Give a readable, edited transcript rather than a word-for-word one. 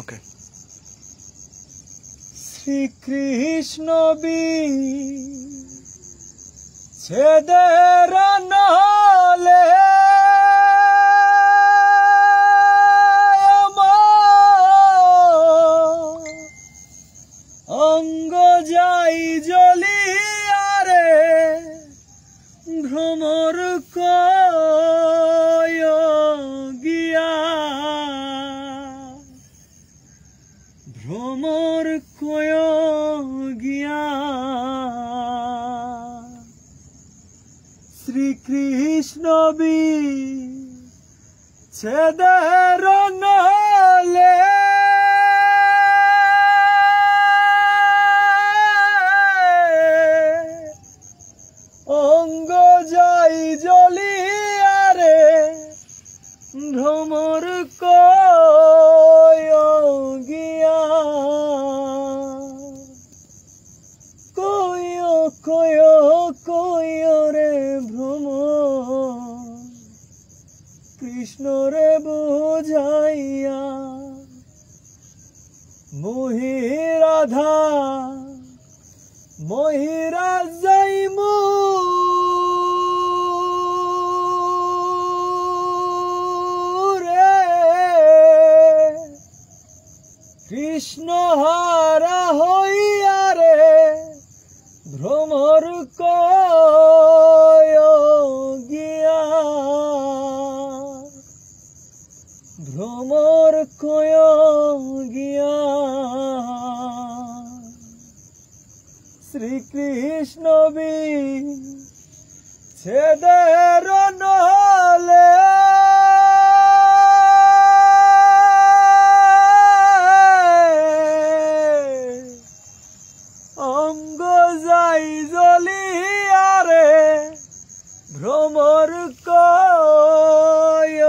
ওকে। শ্রীকৃষ্ণ বিচ্ছেদের নহলে অঙ্গ যাই জ্বলিয়ারে ভ্রমর কয় গিয়া, ভ্রমর কয় গিয়া। শ্রীকৃষ্ণ বিচ্ছেদের নহলে অঙ্গ যাই জ্বলিয়ারে ভ্রমর কয় গিয়া, কয় কয় কয় রে ভ্রমর কৃষ্ণ রে বুঝাইয়া। মহিরাধা মহিরা যাইমু রে কৃষ্ণ হারা হইয়া রে ভ্রমর কয় গিয়া, ভ্রমর কয় গিয়া। শ্রীকৃষ্ণ বিচ্ছেদের নহলে অঙ্গ যাই জ্বলিয়ারে ভ্রমর কয়